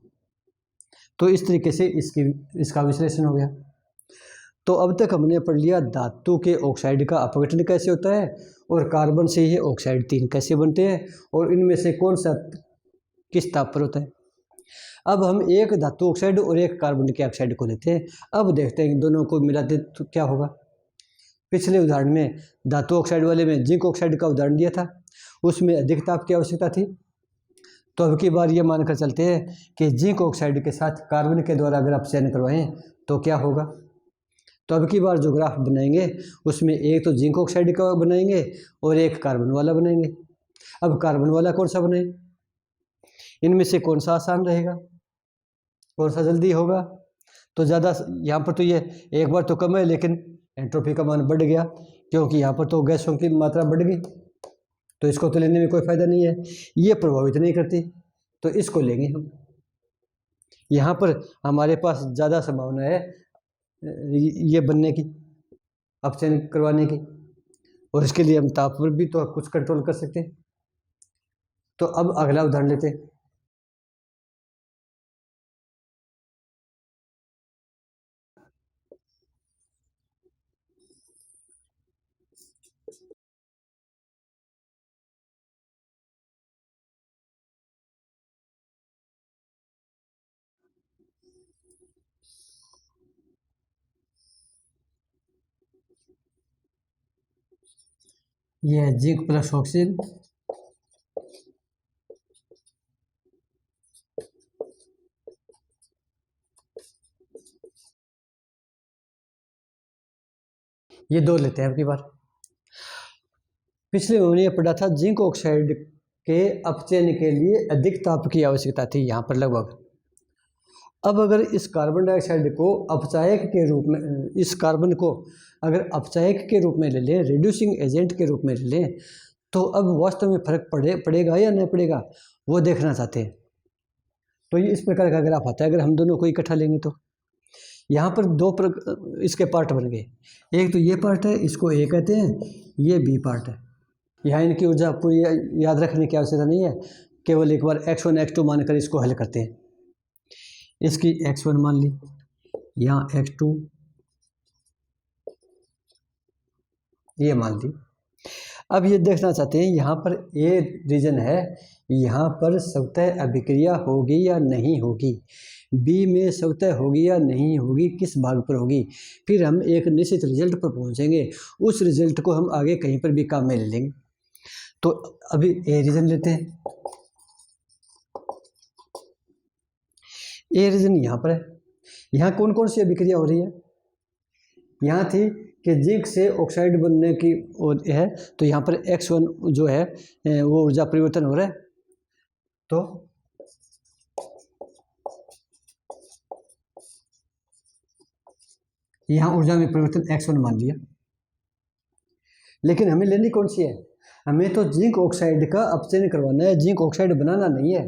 [SPEAKER 1] तो इस तरीके से इसका विश्लेषण हो गया। तो अब तक हमने पढ़ लिया धातु के ऑक्साइड का अपघटन कैसे होता है, और कार्बन से ये ऑक्साइड 3 कैसे बनते हैं, और इनमें से कौन सा किस ताप पर होता है। अब हम एक धातु ऑक्साइड और एक कार्बन के ऑक्साइड को लेते हैं। अब देखते हैं दोनों को मिलाते तो क्या होगा। पिछले उदाहरण में धातु ऑक्साइड वाले में जिंक ऑक्साइड का उदाहरण दिया था, उसमें अधिक ताप की आवश्यकता थी। तो अब की बार ये मानकर चलते हैं कि जिंक ऑक्साइड के साथ कार्बन के द्वारा अगर आप चयन करवाएं तो क्या होगा। तो अब की बार जो ग्राफ बनाएंगे उसमें एक तो जिंक ऑक्साइड का बनाएंगे और एक कार्बन वाला बनाएंगे। अब कार्बन वाला कौन सा बनाए, इनमें से कौन सा आसान रहेगा? कौन सा जल्दी होगा? तो ज़्यादा, यहाँ पर तो ये एक बार तो कम है लेकिन एंट्रोपी का मान बढ़ गया, क्योंकि यहाँ पर तो गैसों की मात्रा बढ़ गई, तो इसको तो लेने में कोई फ़ायदा नहीं है, ये प्रभावित नहीं करती, तो इसको लेंगे हम। यहाँ पर हमारे पास ज़्यादा संभावना है ये बनने की, अपचयन करवाने की, और इसके लिए हम ताप पर भी तो कुछ कंट्रोल कर सकते हैं। तो अब अगला उदाहरण लेते हैं। ये है जिंक प्लस ऑक्सीजन, ये दो लेते हैं अब की बार। पिछले महीने ये पढ़ा था जिंक ऑक्साइड के अपचयन के लिए अधिक ताप की आवश्यकता थी यहाँ पर लगभग। अब अगर इस कार्बन डाइऑक्साइड को अपचायक के रूप में, इस कार्बन को अगर अपचायक के रूप में ले लें, रिड्यूसिंग एजेंट के रूप में ले लें, तो अब वास्तव में फर्क पड़ेगा या नहीं पड़ेगा, वो देखना चाहते हैं। तो ये इस प्रकार का ग्राफ आता है अगर हम दोनों को इकट्ठा लेंगे तो। यहाँ पर दो इसके पार्ट बन गए, एक तो ये पार्ट है, इसको ए कहते हैं, ये बी पार्ट है। यहाँ इनकी ऊर्जा पूरी याद रखने की आवश्यकता नहीं है, केवल एक बार x1 x2 मानकर इसको हल करते हैं। इसकी x1 मान ली, यहाँ x2 ये मान ली। अब ये देखना चाहते हैं यहाँ पर ए रीजन है, यहाँ पर स्वतः अभिक्रिया होगी या नहीं होगी, बी में स्वतः होगी या नहीं होगी, किस भाग पर होगी, फिर हम एक निश्चित रिजल्ट पर पहुँचेंगे, उस रिजल्ट को हम आगे कहीं पर भी काम में ले लेंगे। तो अभी ए रीजन लेते हैं। ए रीजन यहाँ पर है, यहाँ कौन कौन सी अभिक्रिया हो रही है, यहाँ थी कि जिंक से ऑक्साइड बनने की है, तो यहाँ पर x1 जो है वो ऊर्जा परिवर्तन हो रहा है, तो यहाँ ऊर्जा में परिवर्तन x1 मान लिया। लेकिन हमें लेनी कौन सी है, हमें तो जिंक ऑक्साइड का अपचयन करवाना है, जिंक ऑक्साइड बनाना नहीं है।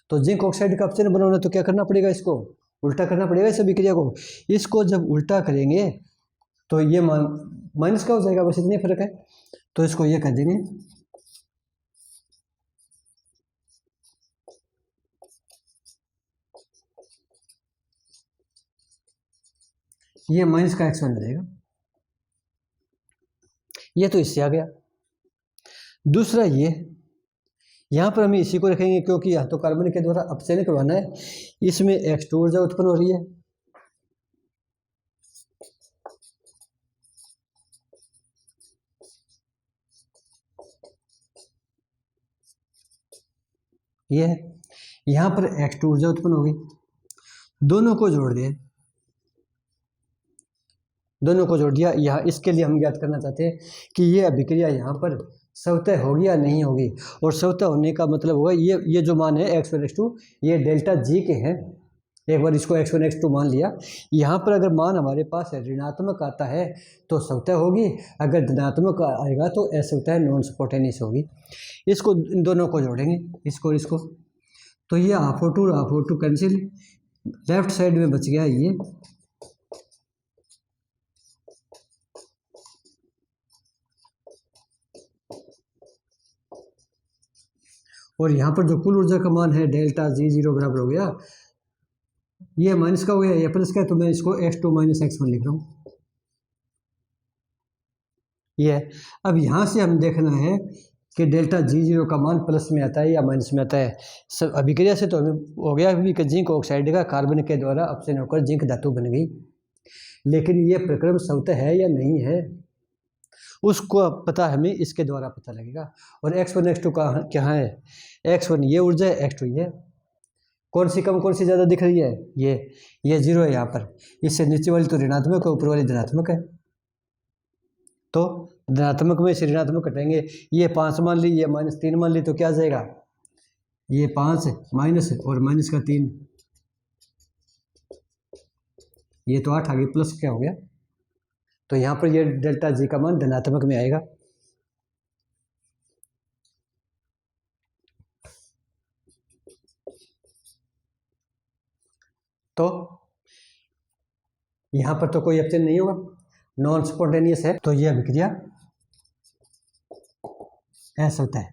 [SPEAKER 1] तो जिंक ऑक्साइड का अपचयन बनाना तो क्या करना पड़ेगा, इसको उल्टा करना पड़ेगा इस अभिक्रिया को। इसको जब उल्टा करेंगे तो ये माइनस का हो जाएगा, बस इतनी फर्क है। तो इसको ये कर देंगे, ये माइनस का x1 आ जाएगा, ये तो इससे आ गया। दूसरा ये, यहाँ पर हम इसी को रखेंगे क्योंकि यहाँ तो कार्बन के द्वारा अपचयन करवाना है, इसमें x2 ऊर्जा उत्पन्न हो रही है, ये है, यहाँ पर x2 ऊर्जा उत्पन्न होगी, दोनों को जोड़ दिया, दोनों को जोड़ दिया। यहाँ इसके लिए हम ज्ञात करना चाहते हैं कि ये अभिक्रिया यहाँ पर स्वतः होगी या नहीं होगी, और स्वतः होने का मतलब होगा ये जो मान है x1 x2 ये डेल्टा जी के हैं। एक बार इसको x1 x2 मान लिया, यहाँ पर अगर मान हमारे पास ऋणात्मक आता है तो स्वतः होगी, अगर धनात्मक आएगा तो असवतः नॉन स्पॉन्टेनियस होगी। इसको इन दोनों को जोड़ेंगे, इसको इसको, तो ये half O2 cancel, left side में बच गया ये, और यहाँ पर जो कुल ऊर्जा का मान है डेल्टा जी 0 बराबर हो गया, ये माइनस का हो गया, ये प्लस का है, तो मैं इसको x2 माइनस x1 लिख रहा हूँ। ये अब यहाँ से हम देखना है कि डेल्टा G0 का मान प्लस में आता है या माइनस में आता है। सब अभिक्रिया से तो हमें हो गया अभी कि जिंक ऑक्साइड का कार्बन के द्वारा अपचयन होकर जिंक धातु बन गई, लेकिन ये प्रक्रम स्वतः है या नहीं है उसको पता हमें इसके द्वारा पता लगेगा। और x1 x2 का क्या है, x1 ये ऊर्जा है, x2 ये, कौन सी कम कौन सी ज़्यादा दिख रही है, ये 0 है यहाँ पर, इससे नीचे वाली तो ऋणात्मक है, ऊपर वाली धनात्मक है, तो धनात्मक में से ऋणात्मक कटेंगे, ये 5 मान ली, ये -3 मान ली, तो क्या आ जाएगा, ये 5 माइनस और माइनस का 3, ये तो 8 आ गई, प्लस क्या हो गया, तो यहाँ पर ये डेल्टा जी का मान धनात्मक में आएगा। तो यहाँ पर तो कोई अपचयन नहीं होगा, नॉन स्पॉन्टेनियस है, तो ये अभिक्रिया ऐसा होता है,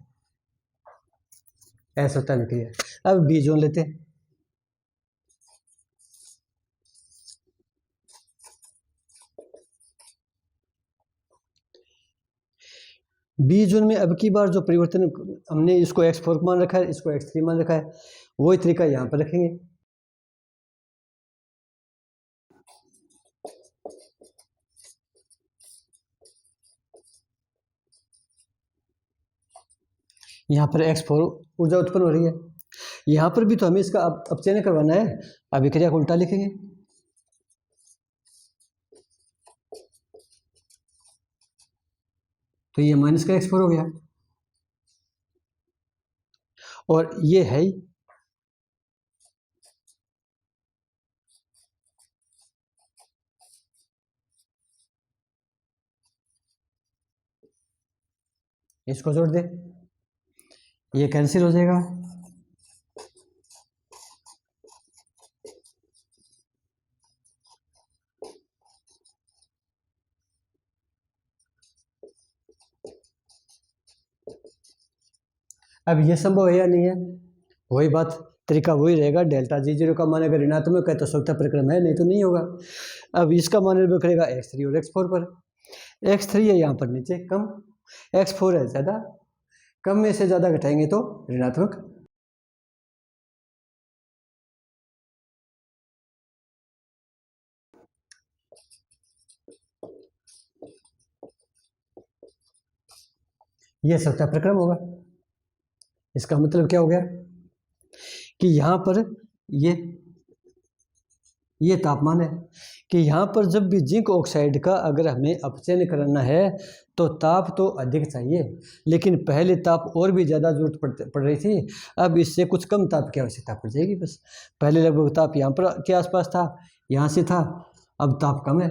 [SPEAKER 1] ऐसा होता है अभिक्रिया। अब बी जोन लेते हैं। बी जोन में अब की बार जो परिवर्तन हमने इसको x4 मान रखा है, इसको x3 मान रखा है, वही तरीका यहाँ पर रखेंगे। यहाँ पर x4 ऊर्जा उत्पन्न हो रही है, यहाँ पर भी तो हमें इसका अपचयन करवाना है, अभिक्रिया को उल्टा लिखेंगे। तो ये माइनस का x4 हो गया, और ये है ही इसको जोड़ दे, ये कैंसिल हो जाएगा। अब ये संभव है या नहीं है, वही बात, तरीका वही रहेगा, डेल्टा जी जीरो का मान अगर ऋणात्मक है तो सत्य प्रक्रम है, नहीं तो नहीं होगा। अब इसका मान निर्भर करेगा x3 और x4 पर। x3 है यहाँ पर नीचे कम, x4 है ज़्यादा, कम में से ज़्यादा घटाएंगे तो ऋणात्मक। यह सत्य प्रक्रम होगा। इसका मतलब क्या हो गया कि यहाँ पर ये तापमान है कि यहाँ पर जब भी जिंक ऑक्साइड का अगर हमें अपचयन करना है तो ताप तो अधिक चाहिए, लेकिन पहले ताप और भी ज़्यादा जरूरत पड़ रही थी, अब इससे कुछ कम ताप की आवश्यकता पड़ जाएगी बस। पहले लगभग ताप यहाँ पर के आसपास था, यहाँ से था, अब ताप कम है,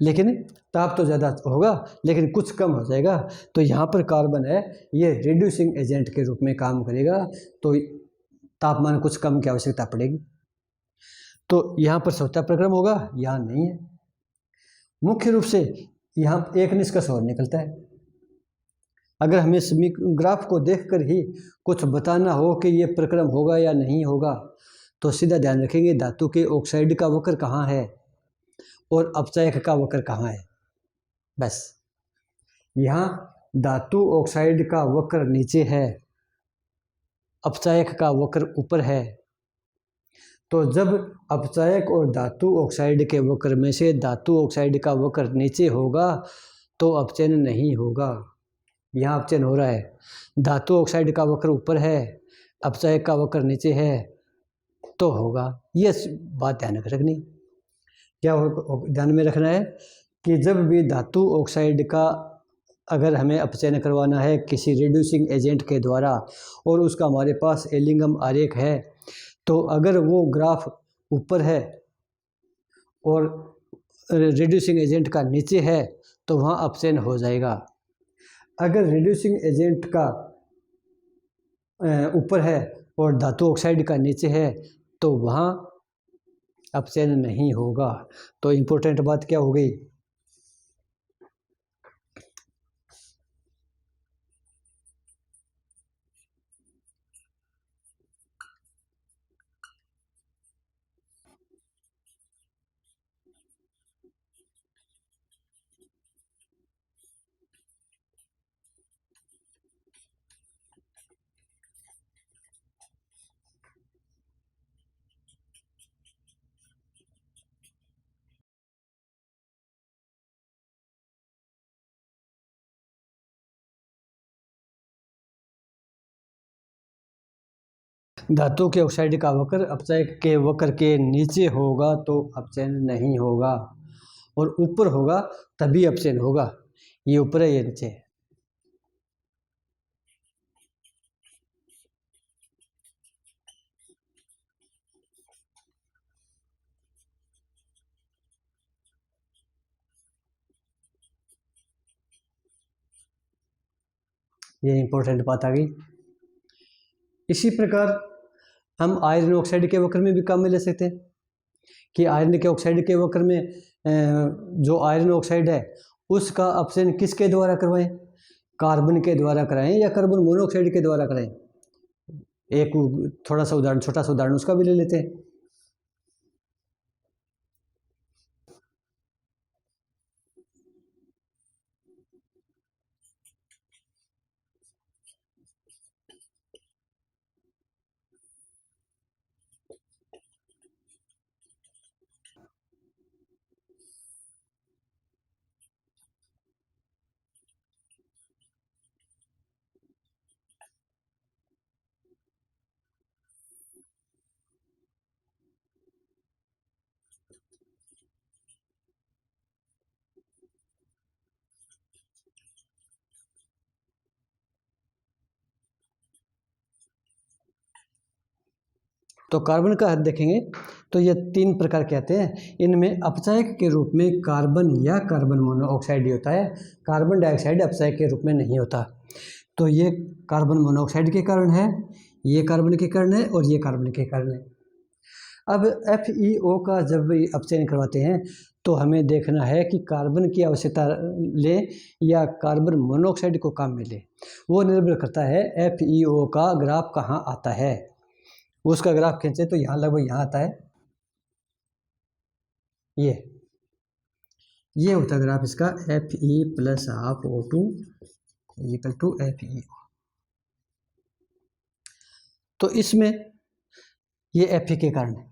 [SPEAKER 1] लेकिन ताप तो ज़्यादा होगा लेकिन कुछ कम हो जाएगा। तो यहाँ पर कार्बन है, ये रिड्यूसिंग एजेंट के रूप में काम करेगा, तो तापमान कुछ कम की आवश्यकता पड़ेगी। तो यहाँ पर सत्य प्रक्रम होगा, यहाँ नहीं है। मुख्य रूप से यहाँ एक निष्कर्ष और निकलता है, अगर हमें ग्राफ को देखकर ही कुछ बताना हो कि ये प्रक्रम होगा या नहीं होगा, तो सीधा ध्यान रखेंगे धातु के ऑक्साइड का वक्र कहाँ है और अपचायक का वक्र कहाँ है, बस। यहाँ धातु ऑक्साइड का वक्र नीचे है, अपचायक का वक्र ऊपर है। तो जब अपचायक और धातु ऑक्साइड के वक्र में से धातु ऑक्साइड का वक्र नीचे होगा तो अपचयन नहीं होगा। यहाँ अपचयन हो रहा है, धातु ऑक्साइड का वक्र ऊपर है, अपचायक का वक्र नीचे है, तो होगा। ये बात ध्यान रखनी, क्या ध्यान में रखना है कि जब भी धातु ऑक्साइड का अगर हमें अपचयन करवाना है किसी रिड्यूसिंग एजेंट के द्वारा और उसका हमारे पास एलिंगम आरेख है, तो अगर वो ग्राफ ऊपर है और रिड्यूसिंग एजेंट का नीचे है तो वहाँ अपचयन हो जाएगा। अगर रिड्यूसिंग एजेंट का ऊपर है और धातु ऑक्साइड का नीचे है तो वहाँ अपचयन नहीं होगा। तो इम्पोर्टेंट बात क्या हो गई, धातु के ऑक्साइड का वक्र अपचायक के वक्र के नीचे होगा तो अपचयन नहीं होगा, और ऊपर होगा तभी अपचयन होगा। ये ऊपर है, ये नीचे है। ये इंपॉर्टेंट बात आ गई। इसी प्रकार हम आयरन ऑक्साइड के वक्र में भी काम में ले सकते हैं कि आयरन के ऑक्साइड के वक्र में जो आयरन ऑक्साइड है उसका अपचयन किसके द्वारा करवाएं, कार्बन के द्वारा कराएं या कार्बन मोनोऑक्साइड के द्वारा कराएं। एक थोड़ा सा उदाहरण, छोटा सा उदाहरण उसका भी ले लेते हैं। तो कार्बन का हद देखेंगे तो ये 3 प्रकार के आते हैं। इनमें अपचायक के रूप में कार्बन या कार्बन मोनोऑक्साइड होता है, कार्बन डाइऑक्साइड अपचायक के रूप में नहीं होता। तो ये कार्बन मोनोऑक्साइड के कारण है, ये कार्बन के कारण है और ये कार्बन के कारण है। अब FeO का जब अपचयन करवाते हैं तो हमें देखना है कि कार्बन की आवश्यकता ले या कार्बन मोनोऑक्साइड को काम में ले। वो निर्भर करता है FeO का ग्राफ कहाँ आता है। उसका ग्राफ खींचे तो यहाँ लगभग यहाँ आता है, ये होता है ग्राफ इसका Fe plus half O2 equal to FeO। तो इसमें ये Fe के कारण है,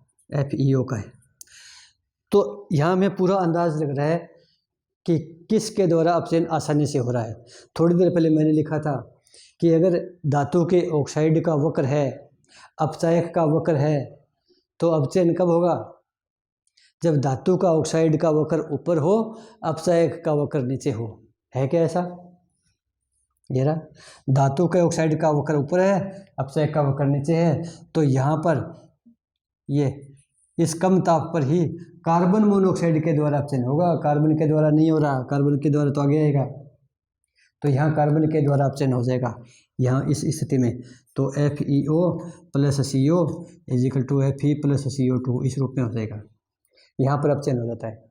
[SPEAKER 1] FeO का है। तो यहाँ में पूरा अंदाज लग रहा है कि किसके द्वारा अपचयन आसानी से हो रहा है। थोड़ी देर पहले मैंने लिखा था कि अगर धातु के ऑक्साइड का वक्र है, अपचायक का वक्र है, तो अपचयन कब होगा, जब धातु का ऑक्साइड का वक्र ऊपर हो, अपचायक का वक्र नीचे हो। है क्या ऐसा? ये रहा, धातु के ऑक्साइड का वक्र ऊपर है, अपचायक का वक्र नीचे है। तो यहाँ पर ये इस कम ताप पर ही कार्बन मोनोऑक्साइड के द्वारा अपचयन होगा, कार्बन के द्वारा नहीं हो रहा, कार्बन के द्वारा तो आगे आएगा। तो यहाँ कार्बन के द्वारा अपचयन हो जाएगा यहाँ इस स्थिति में। तो FeO plus CO is equal to Fe plus CO2 इस रूप में हो जाएगा। यहाँ पर अपचयन हो जाता है,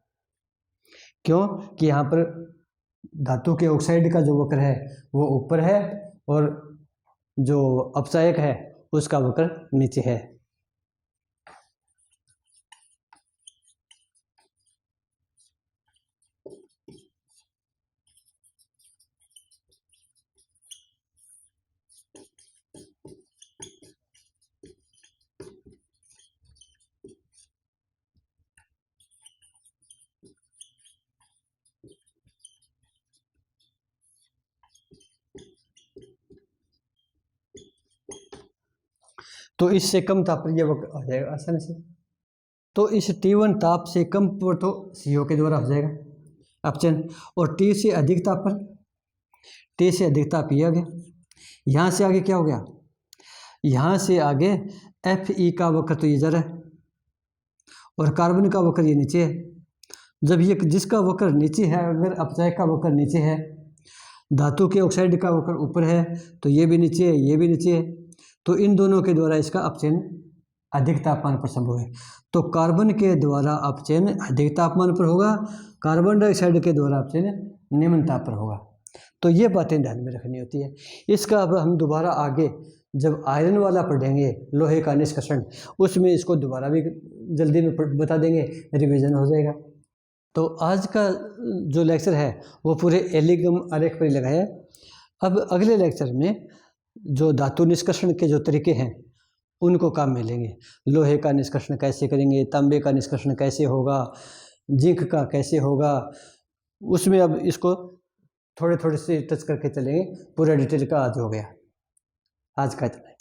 [SPEAKER 1] क्यों कि यहाँ पर धातु के ऑक्साइड का जो वक्र है वो ऊपर है और जो अपचायक है उसका वक्र नीचे है। तो इससे कम ताप पर यह वक्र आ जाएगा आसानी से। तो इस T1 ताप से कम पर तो CO के द्वारा हो जाएगा अपचयन, और T से अधिक ताप पर, T से अधिक ताप ये आ गया। यहाँ से आगे क्या हो गया, यहाँ से आगे Fe का वक्र तो ये जा रहा है और कार्बन का वक्र ये नीचे है। जब ये जिसका वक्र नीचे है, अगर अपचायक का वक्र नीचे है, धातु के ऑक्साइड का वक्र ऊपर है, तो ये भी नीचे है, ये भी नीचे है। तो इन दोनों के द्वारा इसका अपचयन अधिक तापमान पर संभव है। तो कार्बन के द्वारा अपचयन अधिक तापमान पर होगा, कार्बन डाइऑक्साइड के द्वारा अपचयन निम्न ताप पर होगा। तो ये बातें ध्यान में रखनी होती है। इसका अब हम दोबारा आगे जब आयरन वाला पढ़ेंगे, लोहे का निष्कर्षण, उसमें इसको दोबारा भी जल्दी में बता देंगे, रिवीजन हो जाएगा। तो आज का जो लेक्चर है वो पूरे एलिगम आरेख पर ही लगा है। अब अगले लेक्चर में जो धातु निष्कर्षण के जो तरीके हैं उनको काम में लेंगे। लोहे का निष्कर्षण कैसे करेंगे, तांबे का निष्कर्षण कैसे होगा, जिंक का कैसे होगा, उसमें अब इसको थोड़े थोड़े से टच करके चलेंगे। पूरा डिटेल का आज हो गया, आज का इतना।